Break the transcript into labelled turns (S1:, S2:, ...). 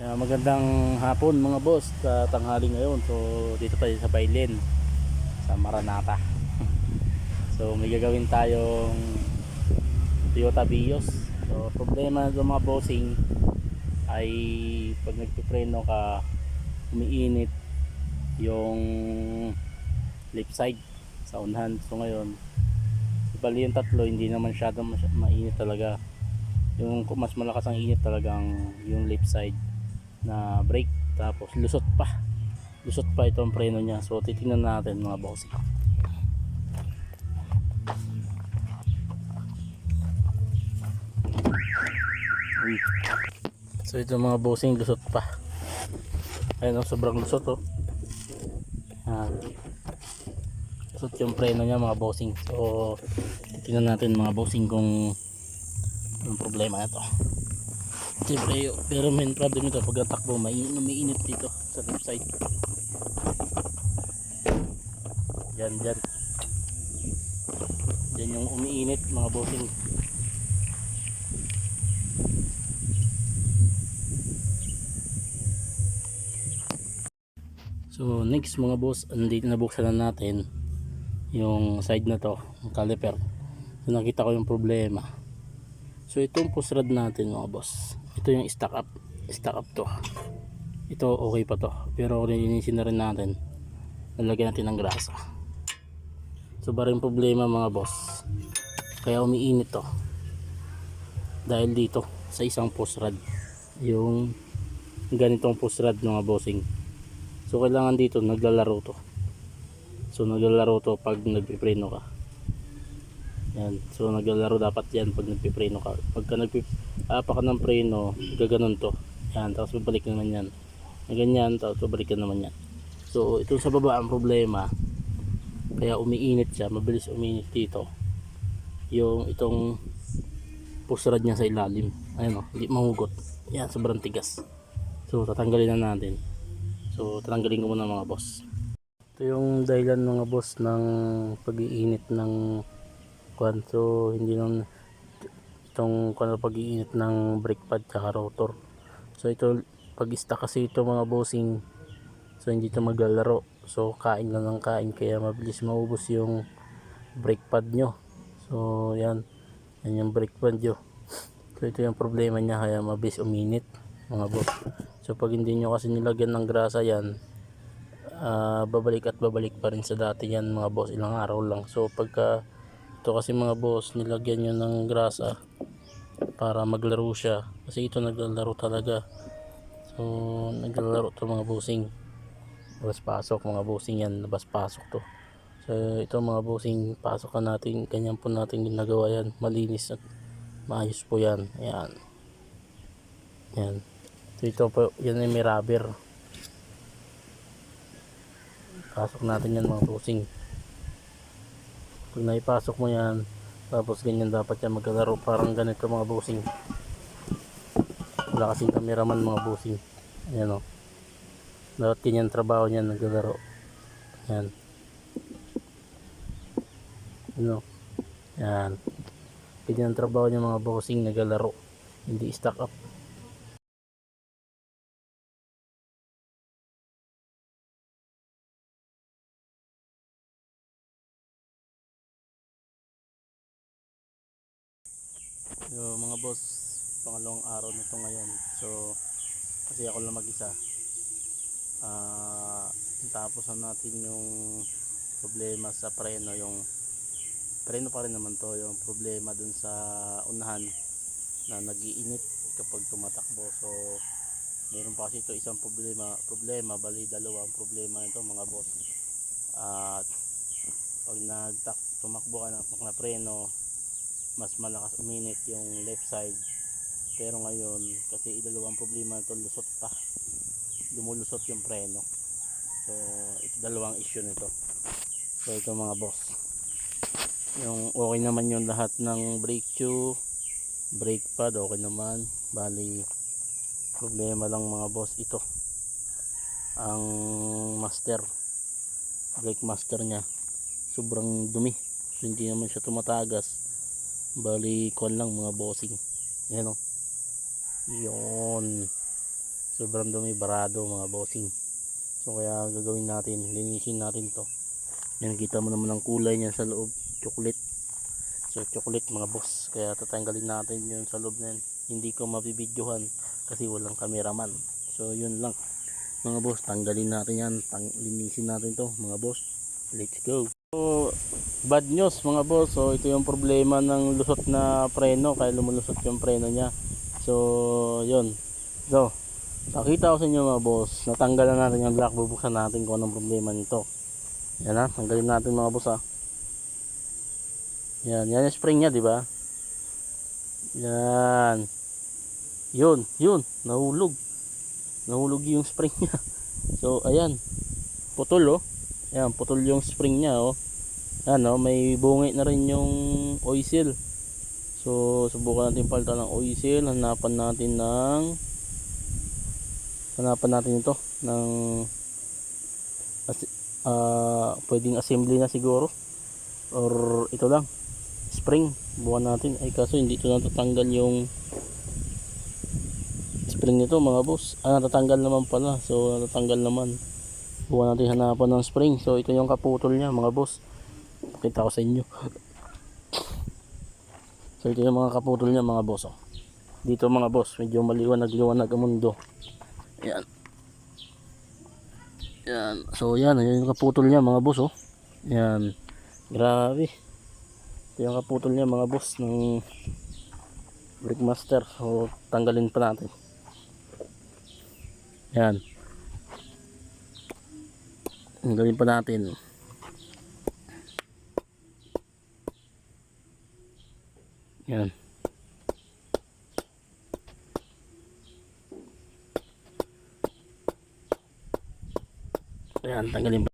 S1: Magandang hapon mga boss, tanghali ngayon. So dito tayo sa Bailen, sa Maranata. So may gagawin tayong Toyota Vios. So problema ng mga bossing ay pag nagpipreno ka, umiinit yung left side sa unahan. So ngayon, bali yung tatlo hindi naman masyadong mainit talaga. Yung mas malakas ang init talagang yung left side na brake, tapos lusot pa itong preno niya. So titingnan natin mga bossing. Uy. So ito mga bossing, lusot pa. Ayun, sobrang lusot oh. Lusot yung preno niya mga bossing. So titingnan natin mga bossing kung anong problema na to. Siyempre, pero main problem ito pag takbo, mainit dito sa left side. Dyan yung umiinit mga bossing. So next mga boss, andito nabuksan na natin yung side na to, yung caliper. So nakita ko yung problema. So itong push rod natin mga boss, ito yung stack up to. Ito okay pa to, pero linisin na rin natin, lalagyan natin ng grasa. So ba rin problema mga boss, kaya umiinit to dahil dito sa isang push rod, yung ganitong push rod mga bossing. So kailangan dito naglalaro to. So naglalaro to pag nagpipreno ka. Yan. So naglalaro dapat yan pag nagpipreno ka. Pagka nagpapa ka ng preno, gaganon to. Yan, tapos babalik naman yan. Ganyan, tapos babalik ka naman yan. So ito sa baba ang problema. Kaya umiinit siya, mabilis umiinit dito. Yung itong push rod niya sa ilalim. Ayun oh, hindi mahugot. Yan, sobrang tigas. So tatanggalin na natin. So tatanggalin ko muna mga boss. Ito yung dahilan mga boss ng pag-iinit ng kwan. So hindi nung itong kwan, pag-iinit ng brake pad at rotor. So ito pag stuck kasi ito mga bossing, so hindi ito maglalaro. So kain lang ng kain, kaya mabilis maubos yung brake pad nyo. So yan yung brake pad nyo. So ito yung problema niya, kaya mabilis uminit mga boss. So pag hindi nyo kasi nilagyan ng grasa yan, babalik at babalik pa rin sa dati yan mga boss, ilang araw lang. So pagka ito kasi mga boss, nilagyan nyo ng grasa para maglaro siya, kasi ito naglalaro talaga. So naglalaro to mga bossing, labas pasok mga bossing yan, labas pasok to. So ito mga bossing, pasok ka natin, ganyan po natin ginagawa yan, malinis at maayos po yan. Ayan, yan. So ito po, yan ay may rubber. Pasok natin yan mga bossing. Pag naipasok mo yan, tapos ganyan dapat yan maglalaro, parang ganito mga bossing. Wala kasing cameraman mga bossing. Ayan o, dapat ganyan trabaho niyan, naglalaro. Ayan, ano, yan, ganyan trabaho niya mga bossing, naglalaro, hindi stack up. So mga boss, pangalawang araw nito ngayon. So kasi ako lang mag-isa, tapos na natin yung problema sa preno. Yung preno pa rin naman to, yung problema dun sa unahan na nagiinit kapag tumatakbo. So meron pa kasi ito isang problema, bali dalawang problema nito mga boss. At pag tumakbo ka na preno, mas malakas uminit yung left side. Pero ngayon kasi dalawang problema nito, lumulusot yung preno. So ito dalawang issue nito. So ito mga boss, yung okay naman yung lahat ng brake shoe, brake pad okay naman. Bali problema lang mga boss, ito ang brake master nya sobrang dumi. So hindi naman siya tumatagas, bali kon lang mga bossing. Yan o, yun. So sobrang dumi, barado mga bossing. So kaya gagawin natin, linisin natin to. Yan, kita mo naman ang kulay niya sa loob, chocolate. So chocolate mga boss, kaya tatanggalin natin yun sa loob na yan. Hindi ko mabibidyohan kasi walang cameraman. So yun lang mga boss, tanggalin natin yan, linisin natin to mga boss. Let's go. So bad news mga boss, so ito yung problema ng lusot na preno, kaya lumulusot yung preno niya. So yun, so nakita ko sa inyo mga boss, natanggal na natin yung block. Bubuksan natin kung anong problema nito. Yan ha, tanggalin natin mga boss ha. Yan yung spring niya, di ba? Yan. Yun, nahulog yung spring niya. So ayan, putol oh. Ayan, putol yung spring niya oh. Ayan oh, may bungi na rin yung oil seal. So subukan natin palitan ng oil seal. Hanapan natin ito ng pwedeng assembly na siguro, or ito lang spring. Bukan natin, ay kaso hindi ito natatanggal yung spring nito mga boss. Natatanggal naman pala, so natatanggal naman. Bukan natin hanapan ng spring. So ito yung kaputol niya mga boss, pakita ko sa inyo. So ito yung mga kaputol niya mga boss oh. Dito mga boss, medyo maliwanag ang mundo. Yan. So yan, yung kaputol niya mga boss oh. Yan. Grabe. Ito yung kaputol niya mga boss ng Brickmaster. So tanggalin pa natin. Yan. Tanggalin pa natin. Yan. Ayan, tanggalin pa.